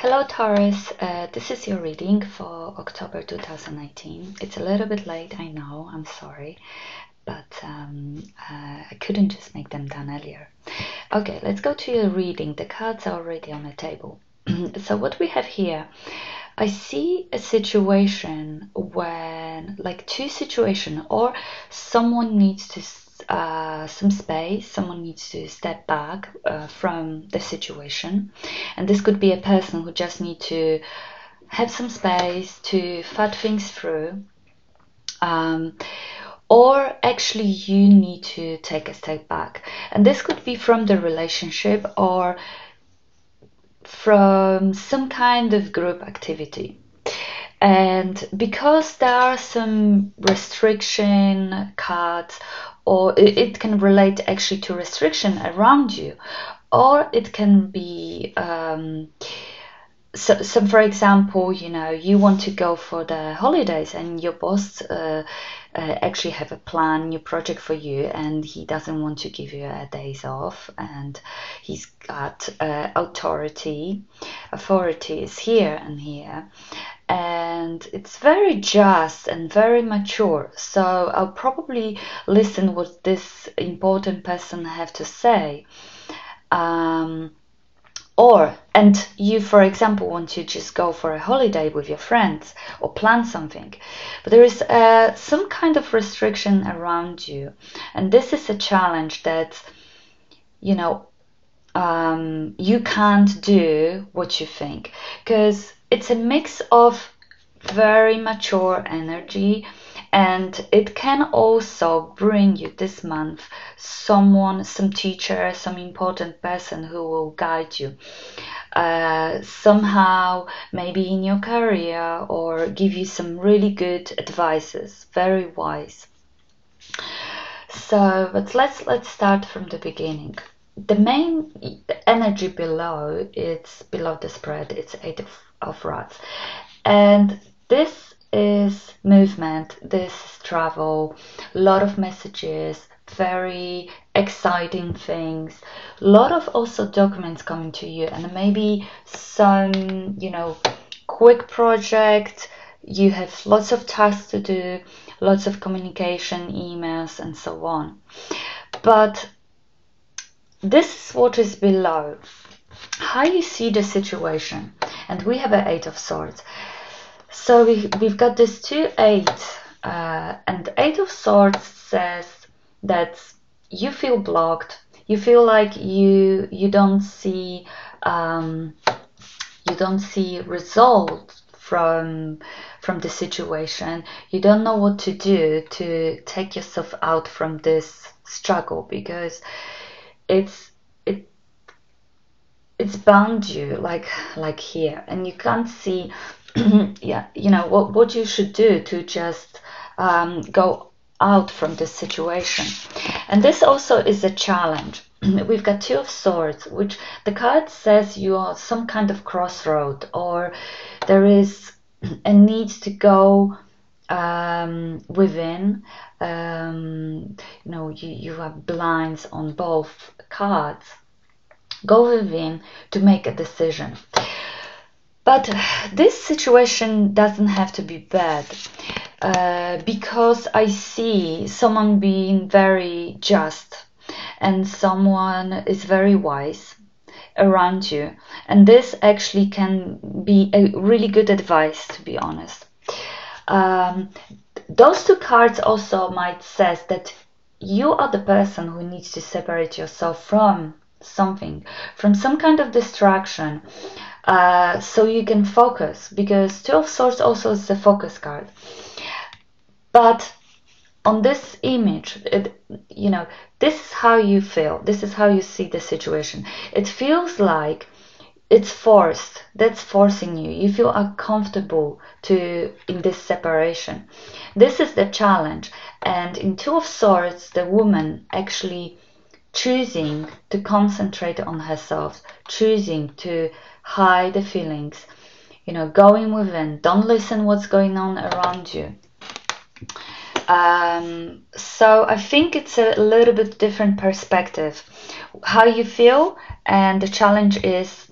Hello Taurus, this is your reading for October 2019. It's a little bit late, I know, I'm sorry, but I couldn't just make them done earlier. Okay, let's go to your reading. The cards are already on the table. So what we have here, I see a situation when, like two situations, or someone needs to some space, someone needs to step back from the situation, and this could be a person who just needs to have some space to thought things through, or actually you need to take a step back, and this could be from the relationship or from some kind of group activity. And because there are some restriction cards, or it can relate actually to restriction around you, or it can be so for example, you want to go for the holidays and your boss actually have a plan, new project for you, and he doesn't want to give you a days off, and he's got authority is here and here, and it's very just and very mature. So I'll probably listen what this important person have to say. And you, for example, want to just go for a holiday with your friends or plan something, but there is some kind of restriction around you, and this is a challenge that you can't do what you think, because it's a mix of very mature energy, and it can also bring you this month some teacher, some important person who will guide you somehow, maybe in your career, or give you some really good advices, very wise. So, but let's start from the beginning. The main energy below, it's below the spread, it's Eight of Rods, and this is movement, this is travel, a lot of messages, very exciting things, a lot of also documents coming to you, and maybe some quick project. You have lots of tasks to do, lots of communication, emails, and so on. But this is what is below, how you see the situation. And we have an Eight of Swords. So we've got this 2-8, and the Eight of Swords says that you feel blocked. You feel like you don't see results from the situation. You don't know what to do to take yourself out from this struggle, because it's bound you like here, and you can't see what you should do to just go out from this situation. And this also is a challenge. We've got Two of Swords, which the card says you are some kind of crossroad, or there is a need to go within. You have blinds on both cards. Go within to make a decision. But this situation doesn't have to be bad, because I see someone being very just and someone is very wise around you, and this actually can be a really good advice, to be honest. Those two cards also might say that you are the person who needs to separate yourself from something, from some kind of distraction, so you can focus, because Two of Swords also is a focus card. But on this image, this is how you feel, this is how you see the situation. It feels like it's forced, that's forcing you. You feel uncomfortable in this separation. This is the challenge. And in Two of Swords, the woman actually choosing to concentrate on herself, choosing to hide the feelings, going within, don't listen what's going on around you. So I think it's a little bit different perspective, how you feel, and the challenge is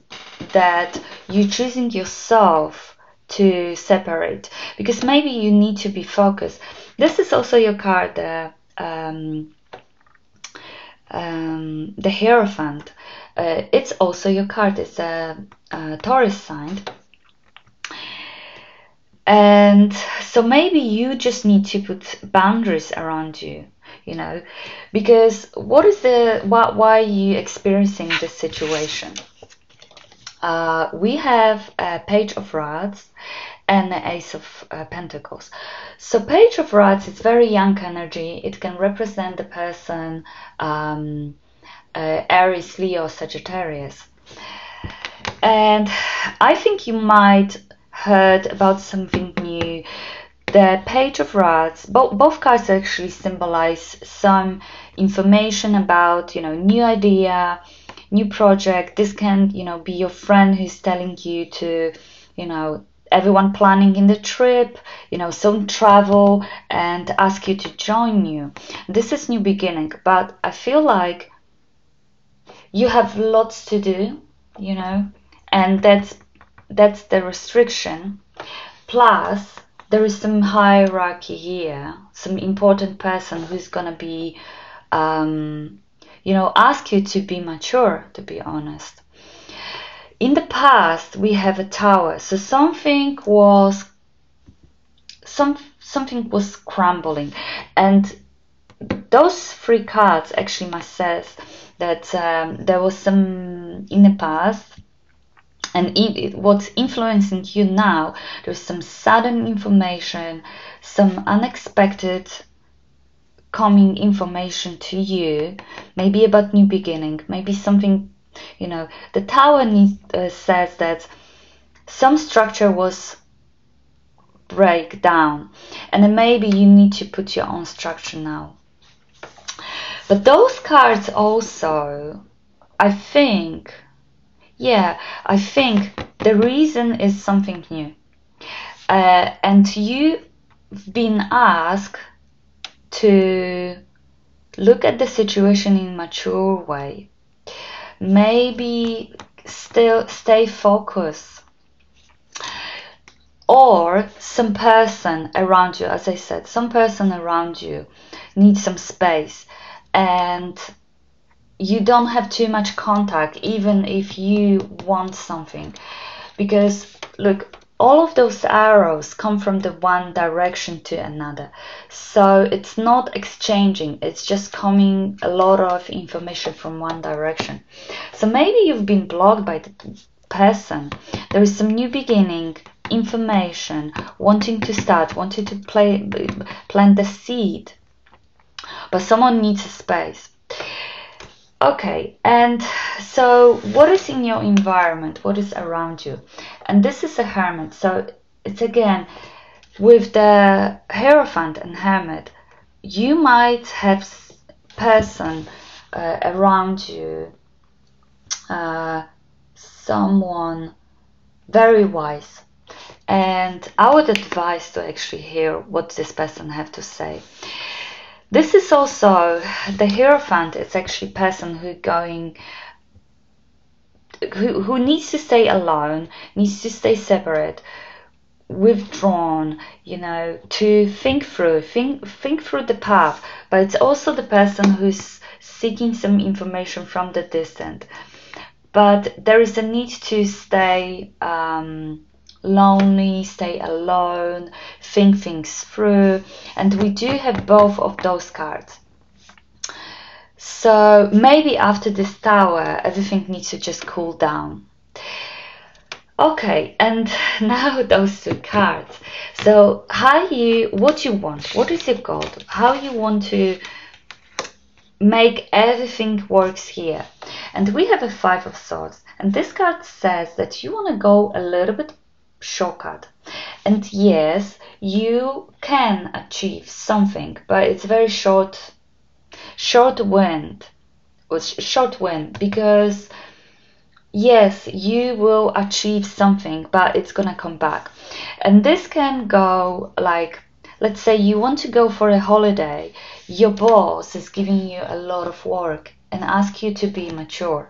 that you're choosing yourself to separate, because maybe you need to be focused. This is also your card, the Hierophant. It's also your card. It's a Taurus sign. And so maybe you just need to put boundaries around you, you know, because why are you experiencing this situation? We have a Page of Rods and the Ace of Pentacles. So Page of Rods is very young energy. It can represent the person Aries, Leo, Sagittarius. And I think you might heard about something new. The Page of Rods, both cards actually symbolize some information about, new idea, new project. This can, be your friend who's telling you to, everyone planning in the trip, some travel, and ask you to join you. This is new beginning, but I feel like you have lots to do, and that's the restriction. Plus, there is some hierarchy here, some important person who's gonna be, ask you to be mature, to be honest. In the past, we have a Tower, so something was crumbling, and those three cards actually must say that there was some in the past. And what's influencing you now, there's some sudden information, some unexpected coming information to you, maybe about new beginning, maybe something, the Tower says that some structure was break down, and then maybe you need to put your own structure now. But those cards also, I think the reason is something new. And you've been asked to look at the situation in a mature way. Maybe still stay focused. Or some person around you, as I said, some person around you needs some space. And you don't have too much contact, even if you want something, because look, all of those arrows come from the one direction to another, so it's not exchanging, it's just coming a lot of information from one direction. So maybe you've been blocked by the person. There is some new beginning, information, wanting to start, wanting to plant the seed, but someone needs a space. Okay, and so what is in your environment? What is around you? And this is a Hermit, so it's again with the Hierophant and Hermit. You might have person around you, someone very wise, and I would advise to actually hear what this person have to say. This is also the Hierophant. It's actually a person who needs to stay alone, needs to stay separate, withdrawn, to think through the path. But it's also the person who's seeking some information from the distance. But there is a need to stay lonely, stay alone, think things through, and we do have both of those cards. So maybe after this Tower, everything needs to just cool down. Okay, and now those two cards. So what you want, what is your goal, how you want to make everything works here. And we have a Five of Swords, and this card says that you want to go a little bit shortcut, and yes, you can achieve something, but it's very short win, because yes, you will achieve something, but it's gonna come back. And this can go like, let's say you want to go for a holiday, your boss is giving you a lot of work, and ask you to be mature.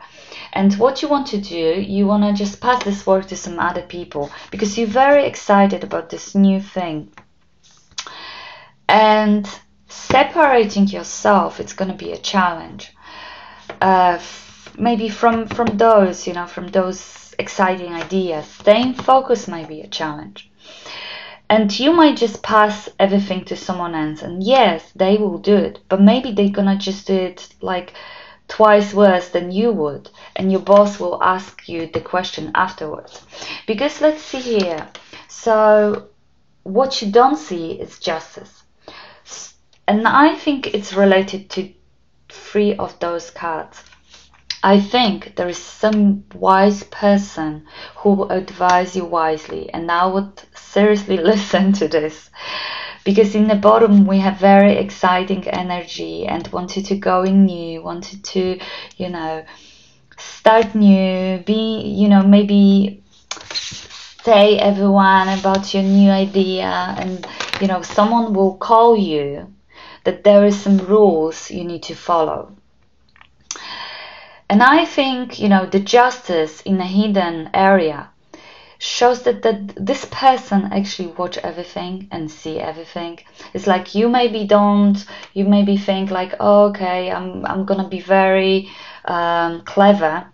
And what you want to do, you want to just pass this work to some other people because you're very excited about this new thing. And separating yourself, it's going to be a challenge. Maybe from those, from those exciting ideas. Staying focused might be a challenge. And you might just pass everything to someone else, and yes, they will do it, but maybe they're gonna just do it like twice worse than you would, and your boss will ask you the question afterwards. Because let's see here, so what you don't see is justice. And I think it's related to 3 of those cards. I think there is some wise person who will advise you wisely, and I would seriously listen to this. Because in the bottom we have very exciting energy and wanted to go in new, wanted to, start new, be, maybe say everyone about your new idea, and, someone will call you that there is some rules you need to follow. And I think, the justice in a hidden area shows that this person actually watch everything and see everything. It's like you maybe think like, oh, okay, I'm gonna be very clever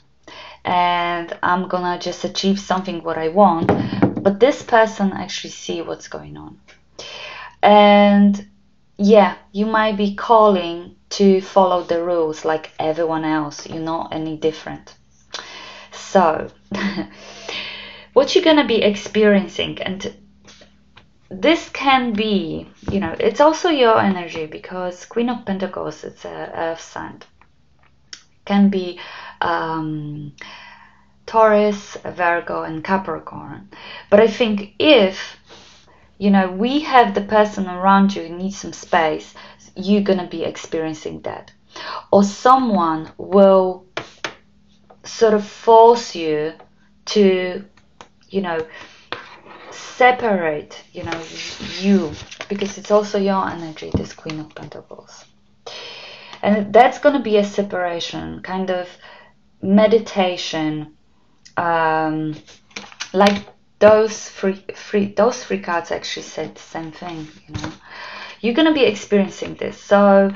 and I'm gonna just achieve something what I want, but this person actually see what's going on. And yeah, you might be calling to follow the rules like everyone else. You're not any different. So what you're going to be experiencing, and this can be, it's also your energy, because Queen of Pentacles, it's a earth sign. Can be Taurus, Virgo, and Capricorn. But I think if we have the person around you who needs some space, you're going to be experiencing that. Or someone will sort of force you to, separate, you, because it's also your energy, this Queen of Pentacles. And that's going to be a separation, kind of meditation, like those three cards actually said the same thing. You're going to be experiencing this. So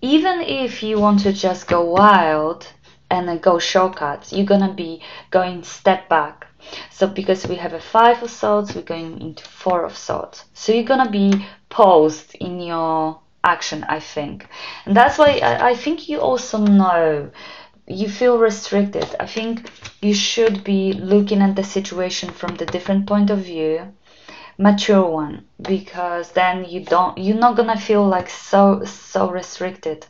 even if you want to just go wild and then go shortcuts, you're going to be going step back. So because we have a 5 of Swords, we're going into 4 of Swords. So you're going to be paused in your action, I think. And that's why I think you also know you feel restricted. I think you should be looking at the situation from the different point of view, mature one, because then you're not gonna feel like so restricted.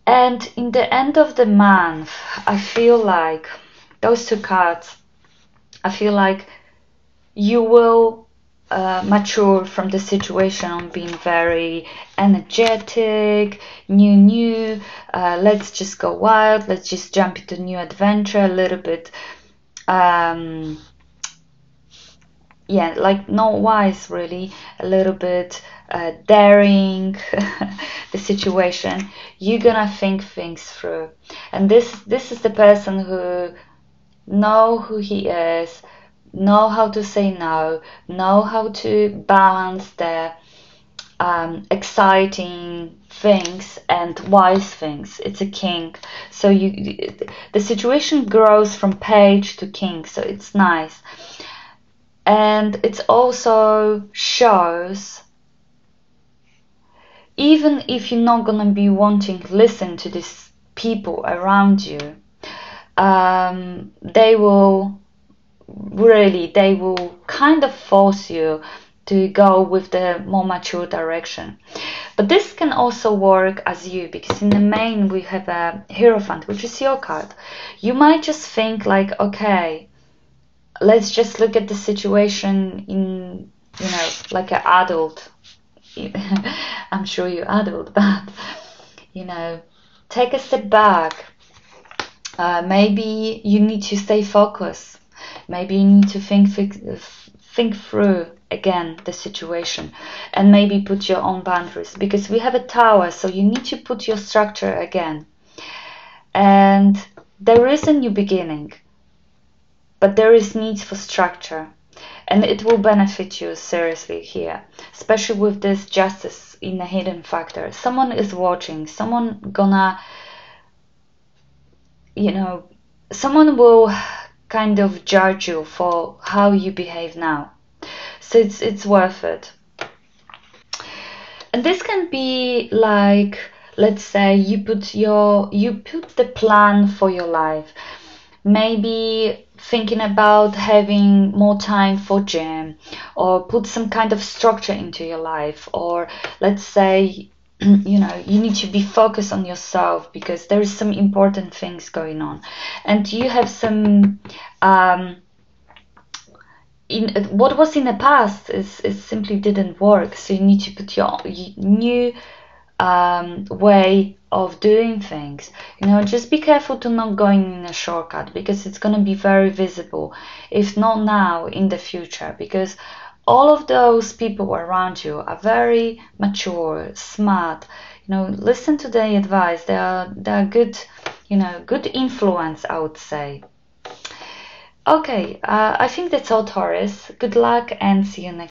And in the end of the month, I feel like those 2 cards, I feel like you will mature from the situation on being very energetic, new, let's just go wild, let's just jump into new adventure a little bit, like not wise really, a little bit daring the situation. You're gonna think things through, and this is the person who know who he is, know how to say no, know how to balance the exciting things and wise things. It's a king, so the situation grows from page to king, so it's nice. And it also shows, even if you're not gonna be wanting to listen to these people around you, they will kind of force you to go with the more mature direction. But this can also work as you, because in the main we have a Hierophant, which is your card. You might just think like, okay, let's just look at the situation in, like an adult. I'm sure you're adult, but take a step back. Maybe you need to stay focused. Maybe you need to think think through again the situation and maybe put your own boundaries, because we have a Tower, so you need to put your structure again. And there is a new beginning, but there is need for structure, and it will benefit you seriously here, especially with this Justice in the hidden factor. Someone is watching, someone gonna, someone will kind of judge you for how you behave now. So it's worth it. And this can be like, let's say you put the plan for your life. Maybe thinking about having more time for gym, or put some kind of structure into your life, or let's say you need to be focused on yourself because there is some important things going on, and you have some what was in the past is simply didn't work, so you need to put your new way of doing things. Just be careful to not going in a shortcut, because it's going to be very visible, if not now, in the future, because all of those people around you are very mature, smart. Listen to their advice. They are good, good influence, I would say. Okay, I think that's all, Taurus. Good luck and see you next